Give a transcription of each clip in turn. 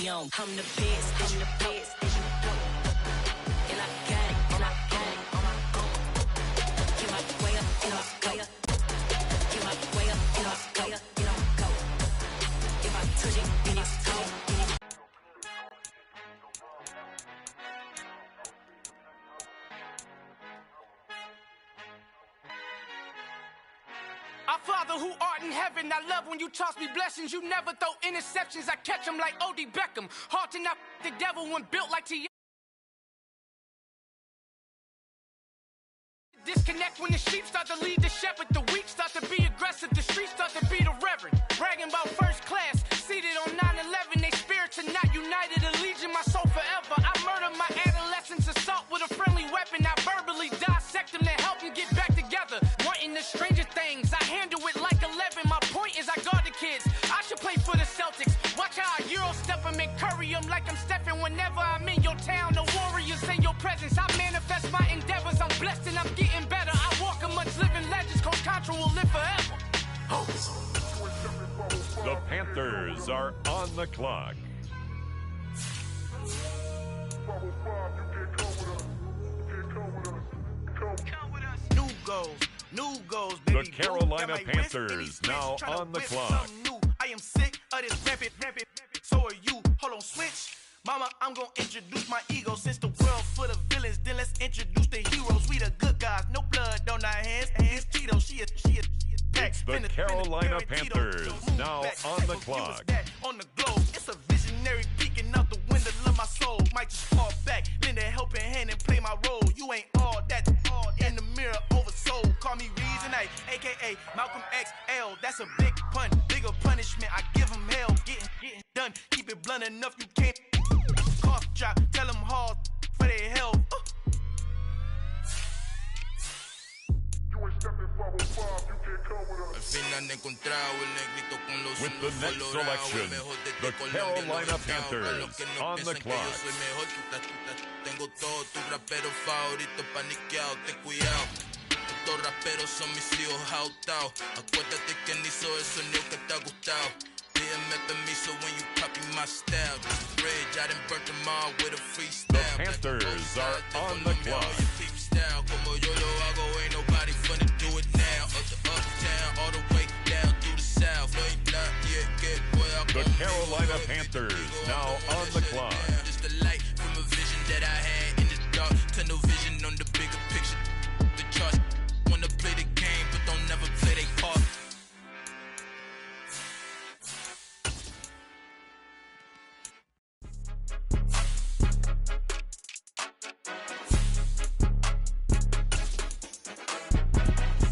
be on. I'm the best, and the best, and you know. And I got it, and I got it on my own. Get my way up, and I go. Get my way up, and I go, and I go. If I touch it, then it's cold. Our Father who art in heaven, I love when you toss me blessings. You never throw interceptions, I catch them like O.D. Beckham. Hard to not the devil when built like T. Disconnect when the sheep start to lead the shepherd. The weak start to be aggressive, the streets start to be the reverend. Bragging about first class, seated on 9/11. They spirits are not united, a legion, my soul forever. I murder my adolescence, assault with a friendly weapon. I verbally dissect them to help them get back together. Wanting the stranger things, I handle it like 11. My point is I guard the kids, I should play for the Celtics. Watch how I Euro step them and curry them like I'm stepping. Whenever I'm in your town, the warriors in your presence. I manifest my endeavors, I'm blessed and I'm getting better. I walk amongst living legends, Coach Contra will live forever. The Panthers are on the clock. New goals, baby. The Carolina Panthers now on the clock. I am sick of this rampant. So are you. Hold on, switch. Mama, I'm gonna introduce my ego. Since the world full of villains, then let's introduce the heroes. We the good guys, no blood on our hands. Hands Tito, she a It's the Carolina Panthers now on the clock. On the globe, it's a visionary peeking out the window of my soul. Might just fall back, lend a helping hand and play my role. You ain't all that in the mirror oversold. Call me Reasonite, aka Malcolm XL. That's a big pun, bigger punishment. I give him hell, getting done. Keep it blunt enough, you can't cough drop. Tell them hard for their health. With the next selection, the Carolina Panthers on the clock. Tengo todos tus raperos favoritos paniqueados, ten cuidado. Estos raperos son mis hijos jautados. Acuérdate que ni hizo el sonido que te ha gustado. Pídeme permiso when you copy my style. This bridge, I done burnt them all with a freestyle. The Panthers are on the clock. Como yo lo hago, ain't nobody finna do it now. Up to uptown, all the way down through the south. The Carolina Panthers now on the clock. Just a light from a vision that I had in the dark. Tunnel vision on the bigger picture. The charts wanna play the game, but don't never play their part.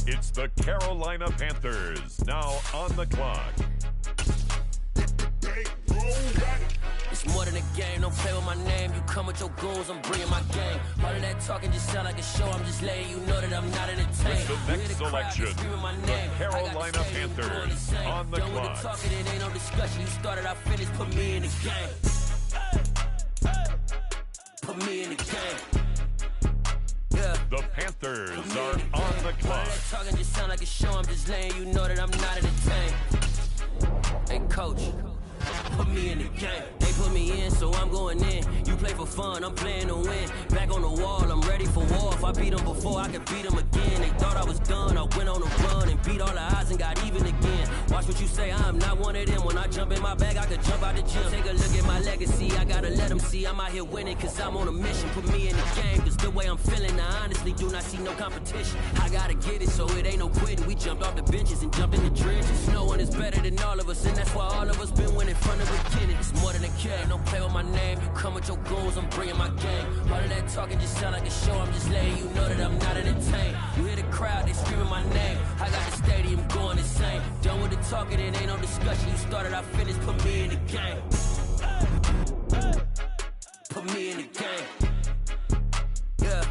It's the Carolina Panthers now on the clock. It's more than a game, don't play with my name. You come with your goons, I'm bringing my game. All of that talking just sound like a show. I'm just letting you know that I'm not entertained. With the next selection, the Carolina Panthers on the done clock. With the talking, it ain't no discussion. You started, I finished, put me in the game. Put me in the game. Yeah. The Panthers are on the clock. All that talking just sound like a show. I'm just letting you know that I'm not entertained. Hey, coach, put me in the game. They put me in, so I'm going in. You play for fun, I'm playing to win. Back on the wall, I'm ready for war. If I beat them before, I can beat them again. They thought I was done, I went on a run and beat all the odds and got even again. Watch what you say, I'm not one of them. When I jump in my bag, I could jump out the gym. Take a look at my legacy, I gotta let them see I'm out here winning, cause I'm on a mission. Put me in the game, cause the way I'm feeling, I honestly do not see no competition. I gotta get it, so it ain't no quitting. We jumped off the benches and jumped in the trenches. No one is better than all of us, and that's why all of us been winning from the beginning. It's more than a game, don't play with my name. You come with your goons, I'm bringing my game. All of that talking just sound like a show. I'm just letting you know that I'm not entertained. You hear the crowd, they screaming my name. I got the stadium going insane. Done with the talking, it ain't no discussion. You started, I finished, put me in the game. Put me in the game. Yeah.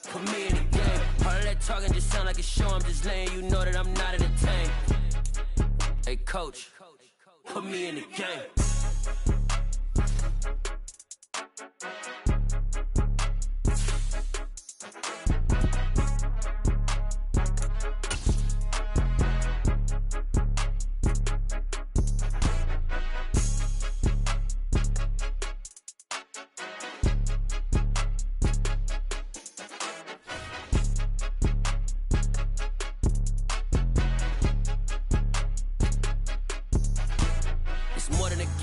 Put me in the game. All of that talking just sound like a show. I'm just letting you know that I'm not entertained. Hey, coach, put me in the game.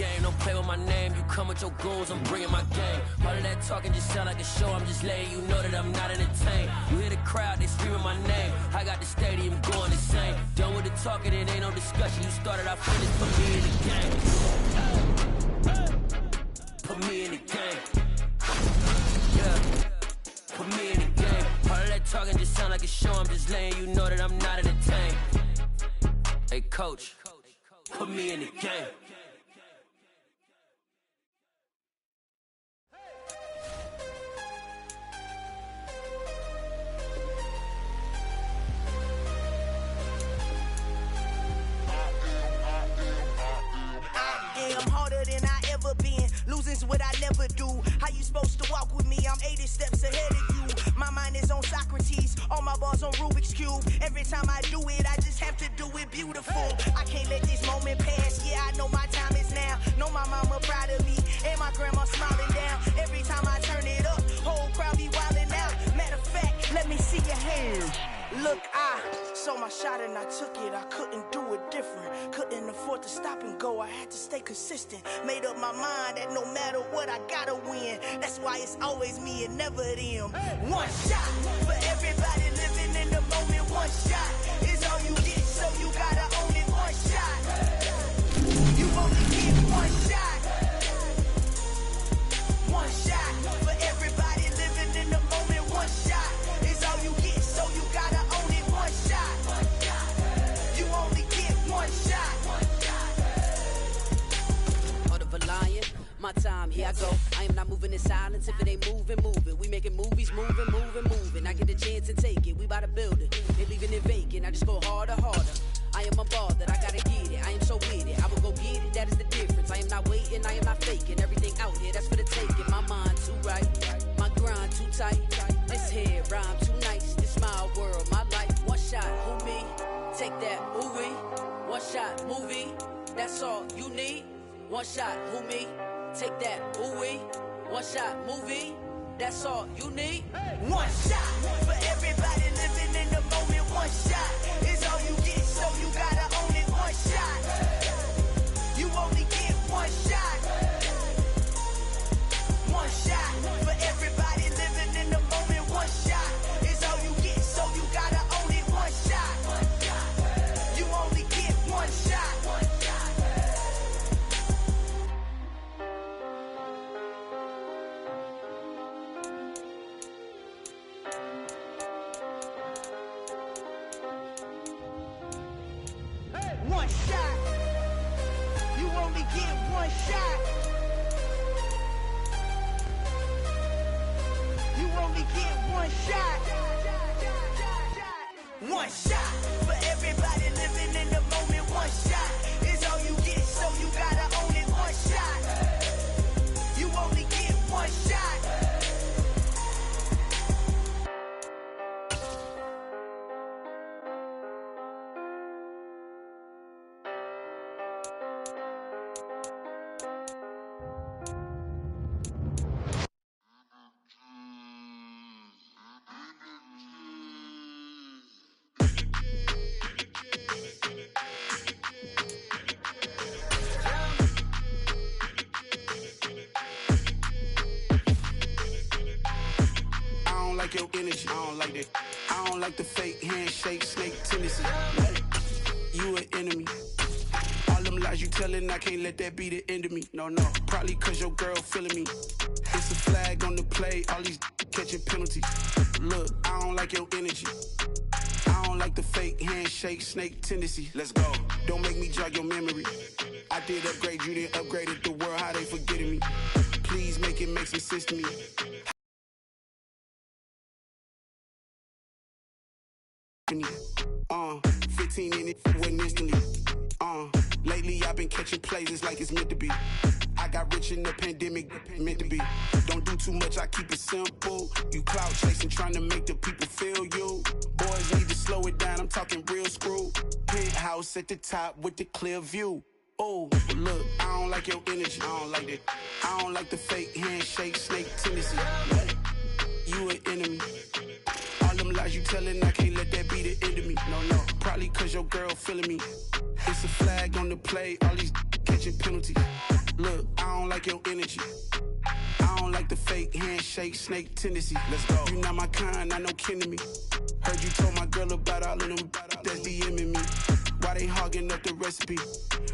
game. Don't play with my name. You come with your goons, I'm bringing my game. All of that talking just sound like a show. I'm just letting you know that I'm not entertained. You hear the crowd, they screaming my name. I got the stadium going insane. Done with the talking, it ain't no discussion. You started, I finished. Put me in the game. Put me in the game. Yeah. Put me in the game. All of that talking just sound like a show. I'm just letting you know that I'm not entertained. Hey, coach, put me in the game. I'm harder than I ever been. Losing's what I never do. How you supposed to walk with me? I'm 80 steps ahead of you. My mind is on Socrates. All my bars on Rubik's Cube. Every time I do it, I just have to do it beautiful. I can't let this moment pass. Yeah, I know my time is now. Know my mama proud of me. And my grandma smiling down. Every time I turn it up, whole crowd be wildin' out. Matter of fact, let me see your hands. Look, I saw my shot and I took it. I couldn't do it different. Couldn't afford to stop and go. I had to stay consistent. Made up my mind that no matter what, I gotta win. That's why it's always me and never them. One shot for everybody living in the moment. One shot is all you get, so you gotta own it. One shot. You only get one shot. One shot for everybody living in the moment. One shot is all you get, so you gotta own it. One shot. You only get one shot. Heart of a lion, my time, here I go. I am not moving in silence. If it ain't moving, moving. We making movies, moving. I get a chance and take it. We bout to build it. They leaving it vacant. I just go harder. I am a ball that I gotta get it. I am so with it. I will go get it. That is the difference. I am not waiting. I am not faking. Everything out here, that's for the taking. My mind too right. My grind too tight. This head rhyme too nice. This my world, my life. One shot, who me? Take that, ooh wee. One shot, movie. That's all you need. One shot, who me? Take that, ooh wee. One shot, movie. That's all you need. One shot for everybody living in the moment. One shot is all you get, so you gotta own it. One shot. You only get one shot. One shot for everybody living in the moment. One shot is all you get, so you gotta own it. One shot. You only get one shot. One shot. You only get one shot. You only get one shot. One shot for everybody living in the moment. One shot is all you get, so you gotta own it. One shot. You only get one shot. Like your energy, I don't like that. I don't like the fake handshake, snake tendency. You an enemy. All them lies you telling, I can't let that be the end of me. No, probably cause your girl feeling me. It's a flag on the play, all these catching penalties. Look, I don't like your energy. I don't like the fake handshake, snake tendency. Let's go. Don't make me jog your memory. I did upgrade, you didn't upgrade it. The world, how they forgetting me. Please make it make some sense to me. 15 in it, went instantly. Lately I've been catching plays, it's like it's meant to be. I got rich in the pandemic, meant to be. Don't do too much, I keep it simple. You clout chasing, trying to make the people feel you. Boys need to slow it down, I'm talking real screw. Penthouse at the top with the clear view. Oh, look, I don't like your energy, I don't like that. I don't like the fake handshake, snake tendency. You an enemy. All them lies you telling, I can't let that be the end of me. No, probably cause your girl feeling me. It's a flag on the play, all these catching penalties. Look, like your energy. I don't like the fake handshake, snake tendency. Let's go. You not my kind, not no kin to me. Heard you told my girl about all of them that's DMing me. Why they hogging up the recipe?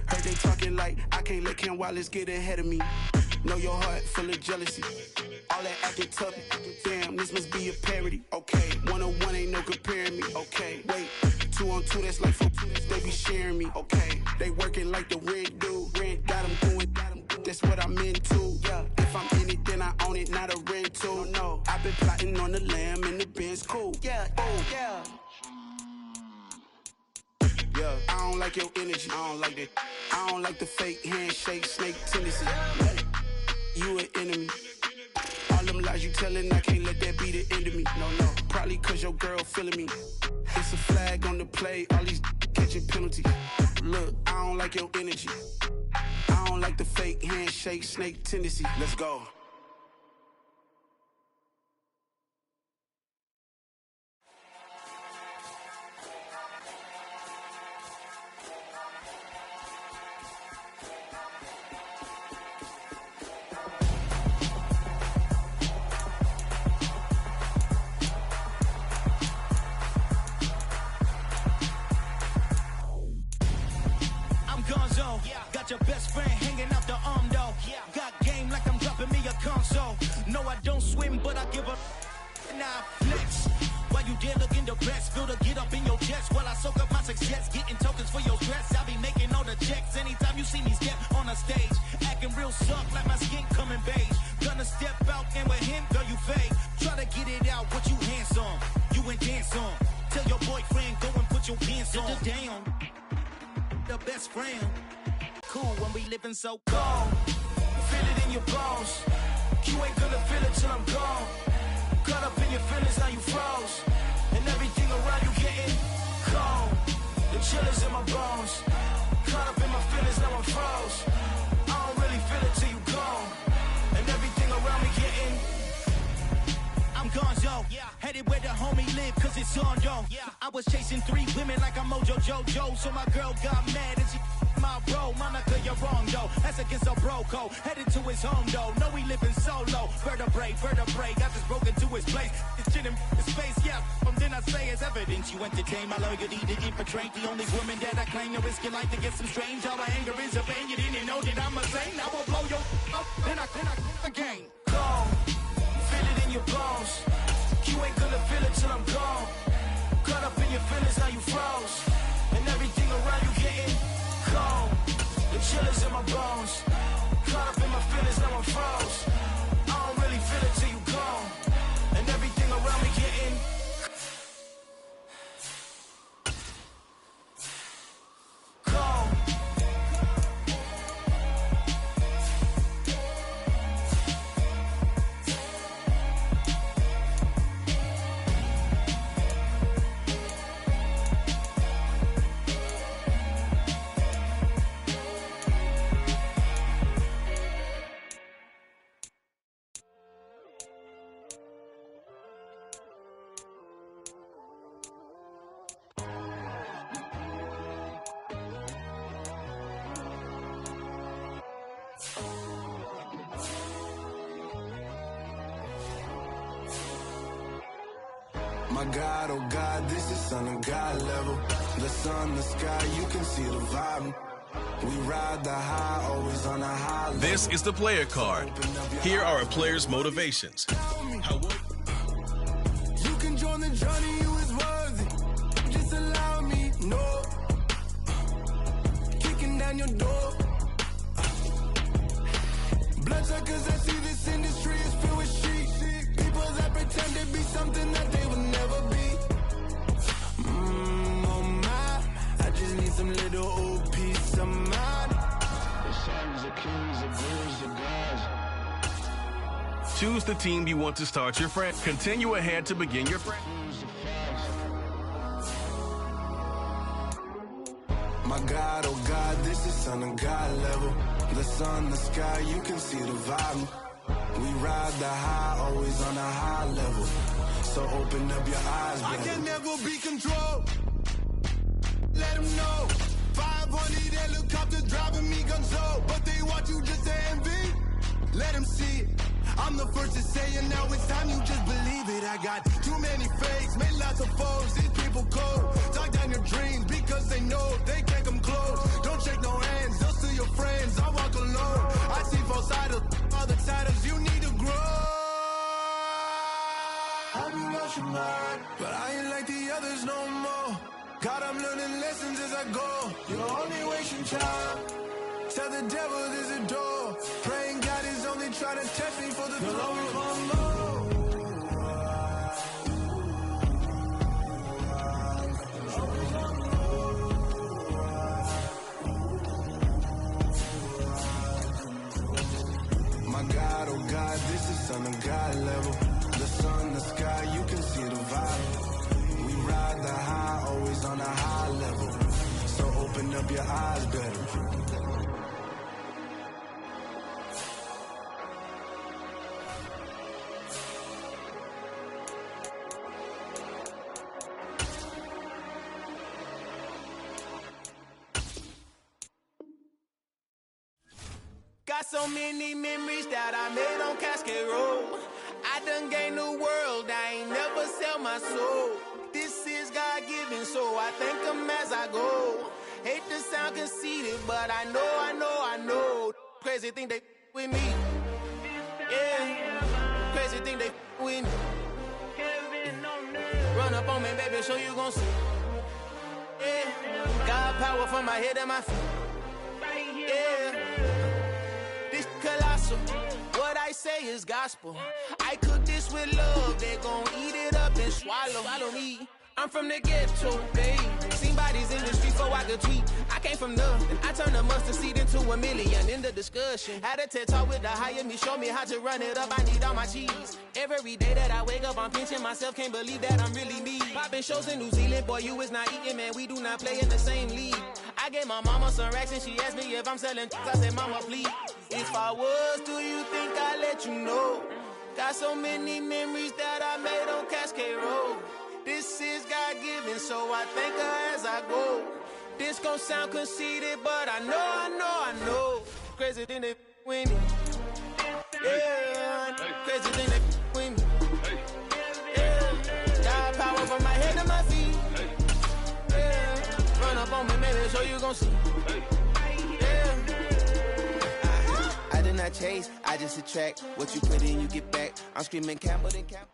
Heard they talking like I can't let Ken Wallace get ahead of me. Know your heart full of jealousy. All that acting tough. Damn, this must be a parody. Okay, 101 ain't no comparing me. Okay, wait, 2 on 2, that's like 4. They be sharing me. Okay, they working like the rent do. Rent got them going. That's what I'm into. Yeah, if I'm in it, then I own it, not a rental. No, I've been plotting on the lamb and the Benz cool. Yeah, oh yeah. Yeah, I don't like your energy. I don't like that. I don't like the fake handshake, snake tendency. You an enemy. All them lies you telling, I can't let that be the end of me. No, probably cause your girl feeling me. It's a flag on the play, all these catching penalties. Look, I don't like your energy. I don't like the fake handshake, snake tendency. Let's go. Got your best friend hanging out the arm though. Got game like I'm dropping me a console. No, I don't swim, but I give a nah flex. While you there looking depressed, feel the get up in your chest while I soak up my success, getting tokens for your stress. I be making all the checks anytime you see me step on a stage, acting real suck like my skin coming beige. Gonna step out and with him, girl, you fake. Try to get it out, what you handsome, you ain't dance on. Tell your boyfriend go and put your pants on. Down, the best friend. Cool when we living so cold. Feel it in your bones. You ain't gonna feel it till I'm gone. Caught up in your feelings, now you froze. And everything around you getting cold. The chill is in my bones. Caught up in my feelings, now I'm froze. I don't really feel it till you gone. And everything around me getting I'm gonzo. Headed where the homie live, cause it's on, yo. I was chasing 3 women like I'm Mojo Jojo. So my girl got mad and she my bro, Monica, you're wrong though. That's against a bro code. Headed to his home though. No, he living solo. Vertebrae. Got just broken to his place. It's chin in his face, yeah. Then I say it's evidence you entertain my loyalty to infiltrate the only woman that I claim to risk your life to get some strange. All my anger is a pain. You didn't know that I'm a saint. I will blow your up. Then I again. Gone. Feel it in your bones. You ain't gonna feel it till I'm gone. Caught up in your feelings, now you froze. And everything around you getting cold. The chill is in my bones. Caught up in my feelings, now I'm froze. I don't really feel it till you gone. And everything around me getting cold. My God, oh God, this is son of God level. The sun, the sky, you can see the vibe. We ride the high, always on a high level. This is the player card. Here are a player's motivations. You can join the journey, you is worthy. Just allow me, no. Kicking down your door. Bloodsuckers, I see this industry is filled with sheep. People that pretend to be something that they will never be. Oh my, I just need some little old peace of mind. The sons of kings, the birds, the gods. Choose the team you want to start your friend. Continue ahead to begin your friend. My God, oh God, this is son of God level. The sun, the sky, you can see the vibe. We ride the high, always on a high level. So open up your eyes, baby. I can never be controlled. Let them know. 500 helicopters driving me gonzo. But they want you just to envy. I'm the first to say it, now it's time you just believe it. I got too many fakes, made lots of foes. These people cold. Talk down your dreams because they know they can't come close. Don't shake no hands, they'll still your friends. I walk alone. I see false idols, all the titles you need to grow. I be rushing mine, but I ain't like the others no more. God, I'm learning lessons as I go. You're only wasting time. Tell the devil there's a door. Praying God is only trying to test me for the glory. Always want more. My God, oh God, this is Son of God level. The sun, the sky, you can see the vibe. We ride the high, always on a high level. So open up your eyes better. Got so many memories that I made on Cascade Road. I done gained the world, I ain't never sell my soul. This is God-given, so I thank him as I go. Hate to sound conceited, but I know. Crazy thing they with me. Yeah, crazy thing they with me. Run up on me, baby, so you gon' see. Yeah, God power from my head and my feet. Yeah. Colossal. What I say is gospel. I cook this with love. They gon' eat it up and swallow me. I'm from the ghetto, babe. Seen bodies in the street before I could tweet. I came from nothing. I turned a mustard seed into a million. In the discussion, had a TED talk with the higher me. Show me how to run it up. I need all my cheese. Every day that I wake up, I'm pinching myself. Can't believe that I'm really me. Popping shows in New Zealand, boy, you is not eating, man. We do not play in the same league. I gave my mama some racks and she asked me if I'm selling. I said, mama, please. If I was, do you think I'd let you know? Got so many memories that I made on Cascade Road. This is God-given, so I thank her as I go. This gon' sound conceited, but I know. Crazy thing they with me. Yeah, crazy thing they with me. Yeah, God power from my head to my feet. Yeah, run up on me, maybe, so you gon' see. Yeah. I did not chase, I just attract. What you put in, you get back. I'm screaming Campbell and Campbell.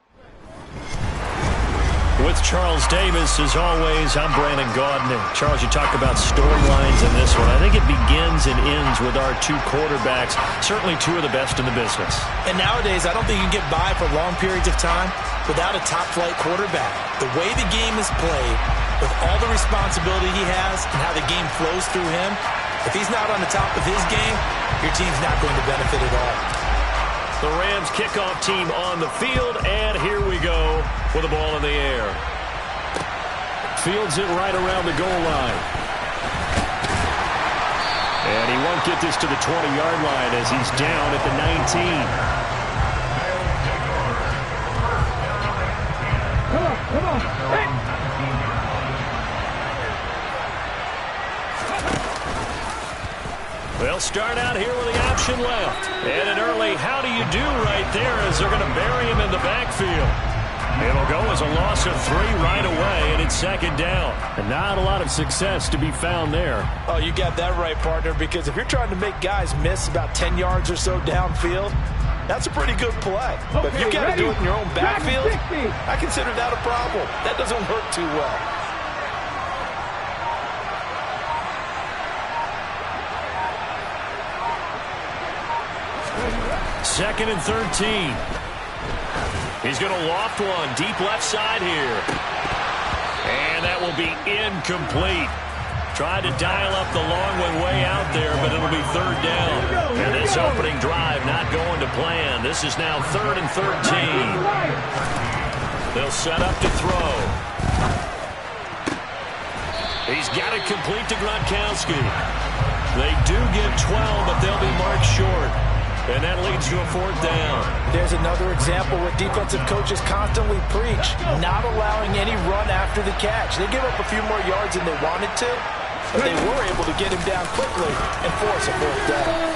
With Charles Davis, as always, I'm Brandon Gaudin. Charles, you talk about storylines in this one. I think it begins and ends with our two quarterbacks, certainly two of the best in the business. And nowadays, I don't think you can get by for long periods of time without a top-flight quarterback. The way the game is played, with all the responsibility he has and how the game flows through him, if he's not on the top of his game, your team's not going to benefit at all. The Rams kickoff team on the field, and here we go with the ball in the air. Fields it right around the goal line. And he won't get this to the 20-yard line as he's down at the 19. Come on. Hey. They'll start out here with the option left. And an early how do you do right there as they're going to bury him in the backfield. It'll go as a loss of 3 right away, and it's second down. And not a lot of success to be found there. Oh, you got that right, partner, because if you're trying to make guys miss about 10 yards or so downfield, that's a pretty good play. But if you've got to do it in your own backfield, I consider that a problem. That doesn't work too well. Second and 13. He's going to loft one deep left side here. And that will be incomplete. Tried to dial up the long one way out there, but it'll be third down. And this opening drive not going to plan. This is now 3rd and 13. They'll set up to throw. He's got it complete to Gronkowski. They do get 12, but they'll be marked short. And that leads to a 4th down. There's another example where defensive coaches constantly preach not allowing any run after the catch. They give up a few more yards than they wanted to, but they were able to get him down quickly and force a 4th down.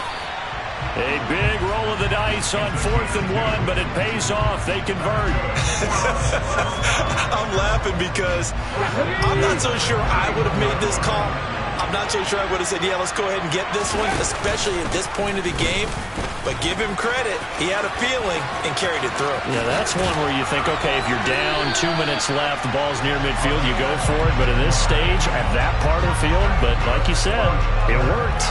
A big roll of the dice on 4th and 1, but it pays off. They convert. I'm laughing because I'm not so sure I would have made this call. I'm not so sure I would have said, yeah, let's go ahead and get this one, especially at this point of the game. But give him credit. He had a feeling and carried it through. Yeah, that's one where you think, okay, if you're down 2 minutes left, the ball's near midfield, you go for it. But in this stage, at that part of the field, but like you said, it worked.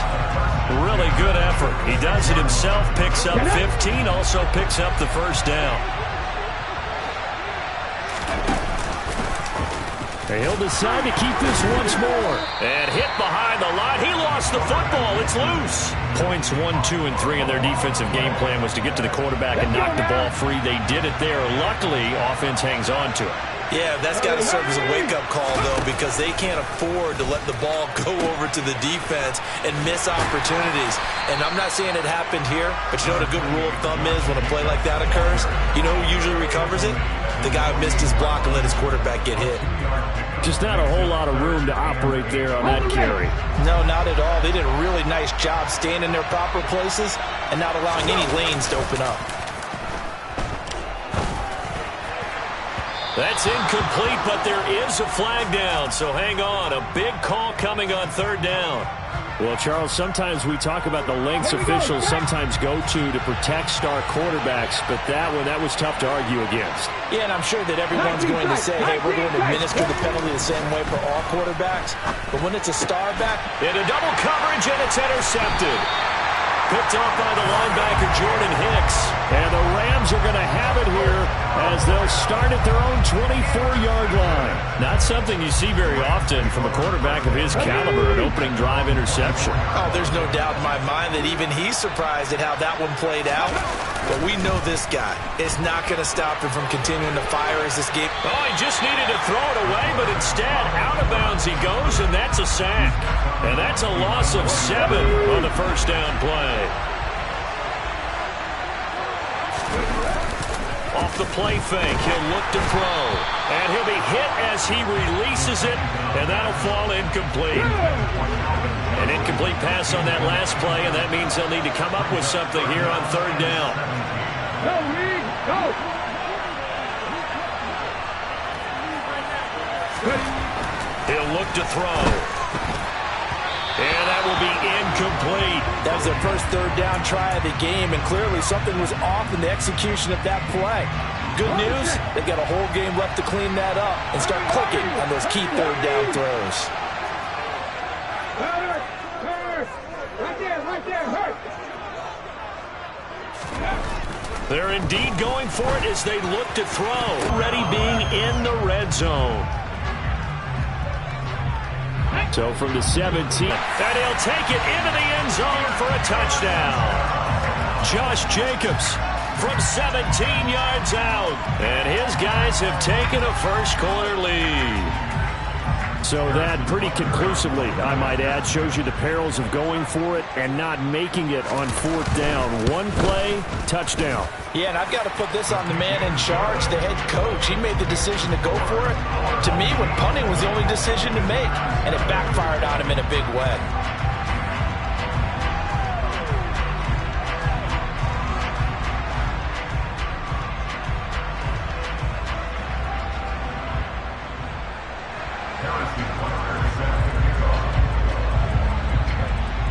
Really good effort. He does it himself, picks up 15, also picks up the first down. He'll decide to keep this once more. And hit behind the line. He lost the football. It's loose. Points 1, 2, and 3 in their defensive game plan was to get to the quarterback and knock the ball free. They did it there. Luckily, offense hangs on to it. Yeah, that's got to serve as a wake-up call, though, because they can't afford to let the ball go over to the defense and miss opportunities. And I'm not saying it happened here, but you know what a good rule of thumb is when a play like that occurs? You know who usually recovers it? The guy who missed his block and let his quarterback get hit. Just not a whole lot of room to operate there on that carry. No, not at all. They did a really nice job staying in their proper places and not allowing any lanes to open up. That's incomplete, but there is a flag down, so hang on. A big call coming on 3rd down. Well, Charles, sometimes we talk about the lengths officials sometimes go to protect star quarterbacks, but that was tough to argue against. Yeah, and I'm sure that everyone's going to say, hey, we're going to administer the penalty the same way for all quarterbacks. But when it's a star back, into double coverage, and it's intercepted. Picked off by the linebacker, Jordan Hicks. And the Rams are going to have it here as they'll start at their own 24-yard line. Not something you see very often from a quarterback of his caliber, an opening drive interception. Oh, there's no doubt in my mind that even he's surprised at how that one played out. But we know this guy is not going to stop him from continuing to fire as this game. Oh, he just needed to throw it away, but instead, out of bounds he goes, and that's a sack. And that's a loss of 7 on the first down play. Off the play fake, he'll look to throw. And he'll be hit as he releases it, and that'll fall incomplete. An incomplete pass on that last play, and that means they'll need to come up with something here on 3rd down. Go, Reed, go! He'll look to throw. And that will be incomplete. That was their first 3rd down try of the game, and clearly something was off in the execution of that play. Good news, they got a whole game left to clean that up and start clicking on those key 3rd down throws. They're indeed going for it as they look to throw. Already being in the red zone. So from the 17, and he'll take it into the end zone for a touchdown. Josh Jacobs from 17 yards out. And his guys have taken a first-quarter lead. So that pretty conclusively, I might add, shows you the perils of going for it and not making it on 4th down. One play, touchdown. Yeah, and I've got to put this on the man in charge, the head coach. He made the decision to go for it. To me, when punting was the only decision to make, and it backfired on him in a big way.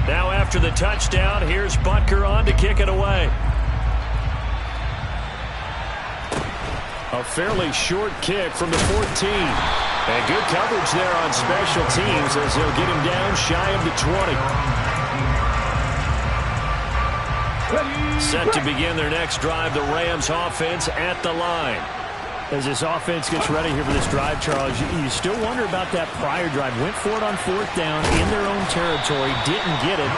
Now after the touchdown, here's Butker on to kick it away. A fairly short kick from the 14. And good coverage there on special teams as they'll get him down shy of the 20. Set to begin their next drive, the Rams offense at the line. As this offense gets ready here for this drive, Charles, you still wonder about that prior drive. Went for it on 4th down in their own territory, didn't get it,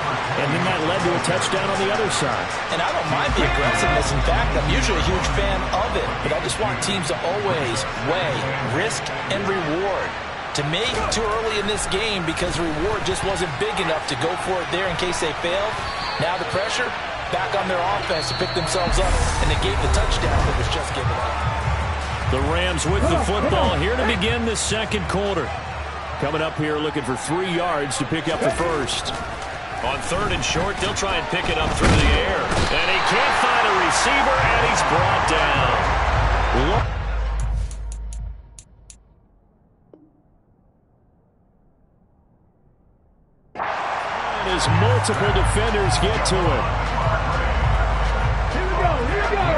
and then that led to a touchdown on the other side. And I don't mind the aggressiveness. In fact, I'm usually a huge fan of it, but I just want teams to always weigh risk and reward. To me, too early in this game because the reward just wasn't big enough to go for it there in case they failed. Now the pressure back on their offense to pick themselves up, and they gave the touchdown that was just given up. The Rams with the football here to begin the second quarter. Coming up here looking for 3 yards to pick up the first. On 3rd and short, they'll try and pick it up through the air. And he can't find a receiver, and he's brought down. And as multiple defenders get to it. Here we go, here we go.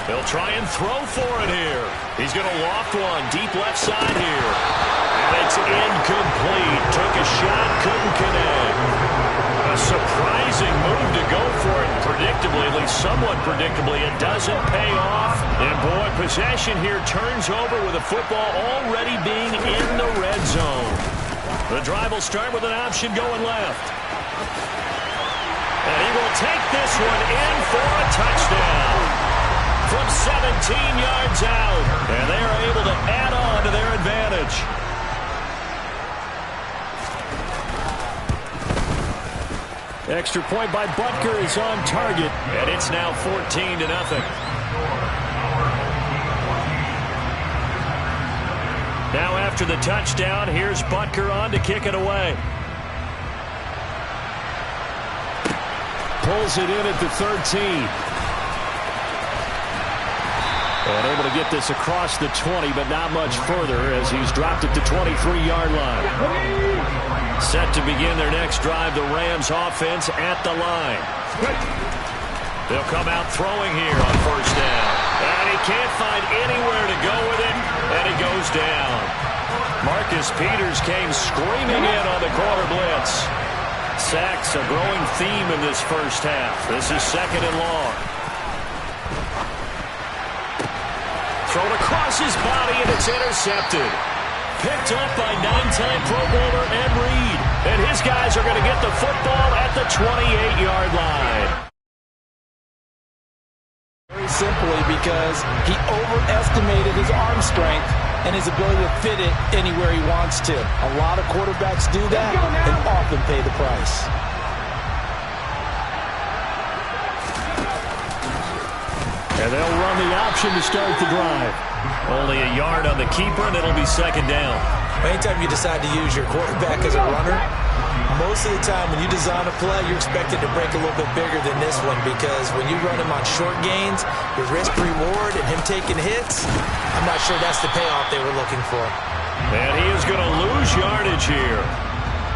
They'll try and throw for it here. He's going to loft one deep left side here. And it's incomplete. Took a shot, couldn't connect. A surprising move to go for it. Predictably, at least somewhat predictably, it doesn't pay off. And boy, possession here turns over with the football already being in the red zone. The drive will start with an option going left. And he will take this one in for a touchdown. From 17 yards out, and they are able to add on to their advantage. Extra point by Butker is on target, and it's now 14-0. Now after the touchdown, here's Butker on to kick it away. Pulls it in at the 13. And able to get this across the 20, but not much further as he's dropped it to 23-yard line. Set to begin their next drive, the Rams offense at the line. They'll come out throwing here on 1st down. And he can't find anywhere to go with it, and he goes down. Marcus Peters came screaming in on the corner blitz. Sacks a growing theme in this first half. This is 2nd and long. Thrown across his body, and it's intercepted. Picked up by 9-time Pro Bowler Ed Reed. And his guys are going to get the football at the 28-yard line. Very simply because he overestimated his arm strength and his ability to fit it anywhere he wants to. A lot of quarterbacks do that and often pay the price. And they'll run the option to start the drive. Only a yard on the keeper, and it'll be 2nd down. Anytime you decide to use your quarterback as a runner, most of the time when you design a play, you're expected to break a little bit bigger than this one because when you run him on short gains, your risk-reward and him taking hits, I'm not sure that's the payoff they were looking for. And he is going to lose yardage here.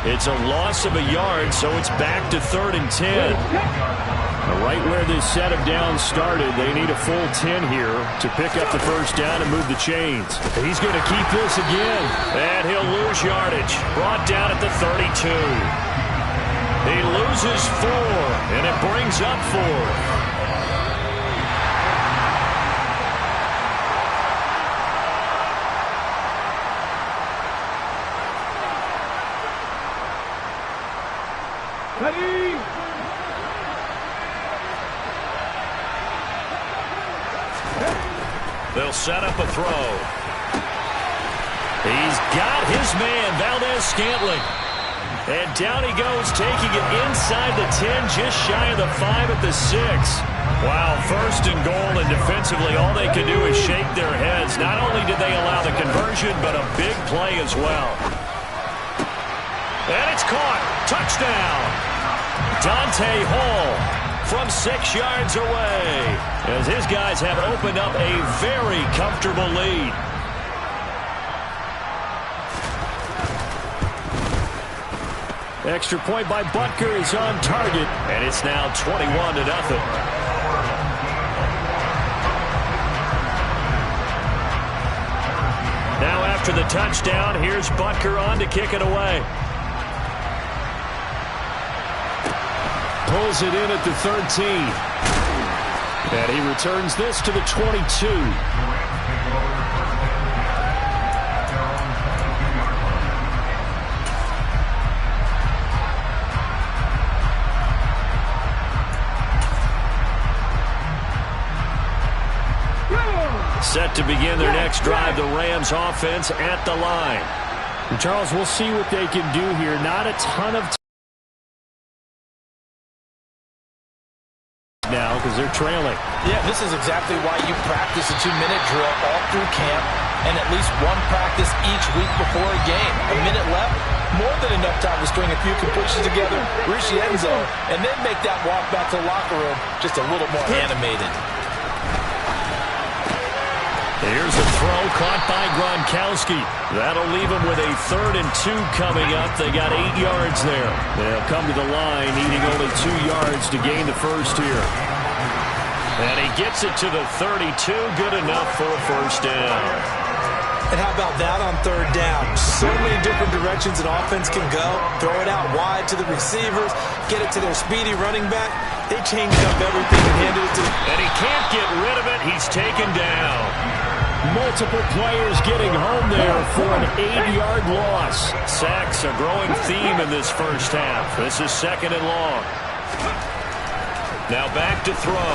It's a loss of a yard, so it's back to 3rd and 10. Right where this set of downs started, they need a full 10 here to pick up the 1st down and move the chains. He's going to keep this again, and he'll lose yardage. Brought down at the 32. He loses 4, and it brings up 4. They'll set up a throw. He's got his man, Valdez-Scantling. And down he goes, taking it inside the 10, just shy of the 5 at the 6. Wow, 1st and goal, and defensively all they can do is shake their heads. Not only did they allow the conversion, but a big play as well. And it's caught. Touchdown. Dante Hall from 6 yards away, as his guys have opened up a very comfortable lead. Extra point by Butker is on target, and it's now 21-0. Now after the touchdown, here's Butker on to kick it away. Pulls it in at the 13. And he returns this to the 22. Set to begin their next drive, the Rams offense at the line. And Charles, we'll see what they can do here. Not a ton of now because they're trailing. Yeah, this is exactly why you practice a 2-minute drill all through camp. and at least one practice each week before a game. A minute left, more than enough time to string a few completions together, reach the end zone, and then make that walk back to the locker room just a little more animated. Here's a throw caught by Gronkowski. That'll leave him with a 3rd and 2 coming up. They got 8 yards there. They'll come to the line needing only 2 yards to gain the first here. And he gets it to the 32. Good enough for a first down. And how about that on 3rd down? So many different directions an offense can go. Throw it out wide to the receivers, get it to their speedy running back. They changed up everything and handed it to them. And he can't get rid of it. He's taken down. Multiple players getting home there for an 8-yard loss. Sacks a growing theme in this first half. This is 2nd and long. Now back to throw.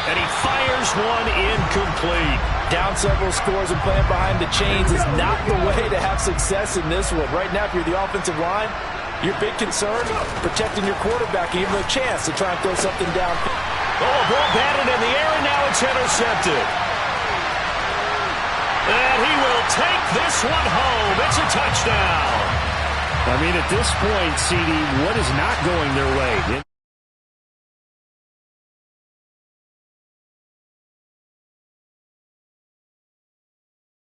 And he fires one incomplete. Down several scores and playing behind the chains is not the way to have success in this one. Right now, if you're the offensive line, your big concern, protecting your quarterback and give him a chance to try and throw something down. Oh, ball batted in the air, and now it's intercepted. And he will take this one home. It's a touchdown. I mean, at this point, CD, what is not going their way?